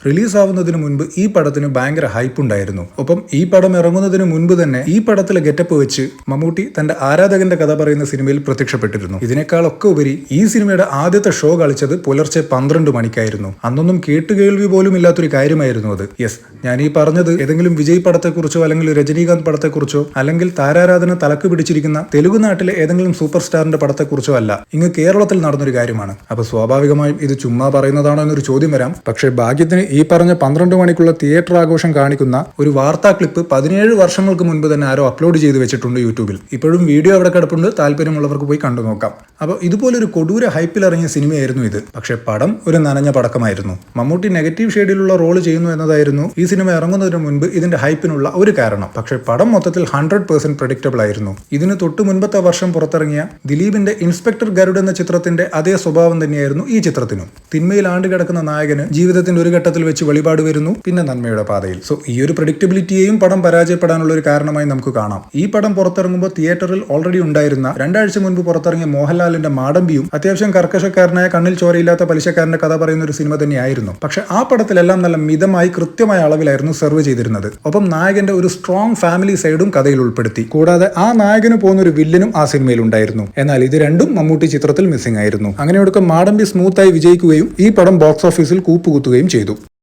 റിലീസാവുന്നതിന് മുൻപ് ഈ പടത്തിന് ഭയങ്കര ഹൈപ്പ് ഉണ്ടായിരുന്നു. ഒപ്പം ഈ പടം ഇറങ്ങുന്നതിന് മുൻപ് തന്നെ ഈ പടത്തിലെ ഗെറ്റപ്പ് വെച്ച് മമ്മൂട്ടി തന്റെ ആരാധകന്റെ കഥ പറയുന്ന സിനിമയിൽ പ്രത്യക്ഷപ്പെട്ടിരുന്നു. ഇതിനേക്കാളൊക്കെ ഉപരി ഈ സിനിമയുടെ ആദ്യത്തെ ഷോ കളിച്ചത് പുലർച്ചെ 12 മണിക്കായിരുന്നു. അന്നൊന്നും കേട്ടുകേൾവി പോലും ഇല്ലാത്തൊരു കാര്യമായിരുന്നു അത്. യെസ്, ഞാൻ ഈ പറഞ്ഞത് ഏതെങ്കിലും വിജയ് പടത്തെക്കുറിച്ചോ അല്ലെങ്കിൽ രജനീകാന്ത് പടത്തെക്കുറിച്ചോ അല്ലെങ്കിൽ താരാരാധന തലക്ക് പിടിച്ചിരിക്കുന്ന തെലുഗു നാട്ടിലെ ഏതെങ്കിലും സൂപ്പർ സ്റ്റാറിന്റെ പടത്തെക്കുറിച്ചോ അല്ല, ഇങ്ങ് കേരളത്തിൽ നടന്നൊരു കാര്യമാണ്. അപ്പൊ സ്വാഭാവികമായും ഇത് ചുമ്മാ പറയുന്നതാണോ എന്നൊരു ചോദ്യം വരാം. പക്ഷേ ഭാഗ്യത്തിന് ഈ പറഞ്ഞ 12 മണിക്കുള്ള തിയേറ്റർ ആഘോഷം കാണിക്കുന്ന ഒരു വാർത്താ ക്ലിപ്പ് 17 വർഷങ്ങൾക്ക് മുൻപ് തന്നെ ആരോ അപ്ലോഡ് ചെയ്ത് വെച്ചിട്ടുണ്ട് യൂട്യൂബിൽ. ഇപ്പോഴും വീഡിയോ അവിടെ കിടപ്പുണ്ട്, താല്പര്യമുള്ളവർക്ക് പോയി കണ്ടു നോക്കാം. അപ്പോൾ ഇതുപോലൊരു കൊടൂര ഹൈപ്പിൽ ഇറങ്ങിയ സിനിമയായിരുന്നു ഇത്. പക്ഷേ പടം ഒരു നനഞ്ഞ പടക്കമായിരുന്നു. മമ്മൂട്ടി നെഗറ്റീവ് ഷെയ്ഡിലുള്ള റോള് ചെയ്യുന്നു എന്നതായിരുന്നു ഈ സിനിമ ഇറങ്ങുന്നതിന് മുൻപ് ഇതിന്റെ ഹൈപ്പിനുള്ള ഒരു കാരണം. പക്ഷേ പടം മൊത്തത്തിൽ 100% പ്രഡിക്റ്റബിൾ ആയിരുന്നു. ഇതിന് തൊട്ട് മുൻപത്തെ വർഷം പുറത്തിറങ്ങിയ ദിലീപിന്റെ ഇൻസ്പെക്ടർ ഗരുഡ് എന്ന ചിത്രത്തിന്റെ അതേ സ്വഭാവം തന്നെയായിരുന്നു ഈ ചിത്രത്തിനും. തിന്മയിൽ ആണ്ട് കിടക്കുന്ന നായകന് ജീവിതത്തിന്റെ ഒരു ഘട്ടത്തിൽ വെച്ച് വെളിപാട് വരുന്നു, പിന്നെ നന്മയുടെ പാതയിൽ. സോ ഈ ഒരു പ്രഡിക്റ്റബിലിറ്റിയെയും പടം പരാജയപ്പെടാനുള്ള ഒരു കാരണമായി നമുക്ക് കാണാം. ഈ പടം പുറത്തിറങ്ങുമ്പോൾ തിയേറ്ററിൽ ഓൾറെഡി ഉണ്ടായിരുന്ന 2 ആഴ്ച മുൻപ് പുറത്തിറങ്ങിയ മോഹൻലാലിന്റെ മാടമ്പിയും അത്യാവശ്യം കർക്കശക്കാരനായ കണ്ണിൽ ചോരയില്ലാത്ത പലിശക്കാരന്റെ കഥ പറയുന്ന ഒരു സിനിമ തന്നെയായിരുന്നു. പക്ഷെ ആ പടത്തിലെല്ലാം നല്ല മിതമായി കൃത്യമായ അളവിലായിരുന്നു സെർവ് ചെയ്തിരുന്നത്. ഒപ്പം നായകന്റെ ഒരു സ്ട്രോങ് ഫാമിലി സൈഡും കഥയിൽ ഉൾപ്പെടുത്തി. കൂടാതെ ആ നായകന് പോകുന്ന ഒരു വില്ലനും ആ സിനിമയിൽ ഉണ്ടായിരുന്നു. എന്നാൽ ഇത് രണ്ടും മമ്മൂട്ടി ചിത്രത്തിൽ മിസ്സിംഗ് ആയിരുന്നു. അങ്ങനെ ഒടുക്കം മാടമ്പി സ്മൂത്തായി വിജയിക്കുകയും ഈ പടം ബോക്സ് ഓഫീസിൽ കൂപ്പുകുത്തുകയും ചെയ്തു.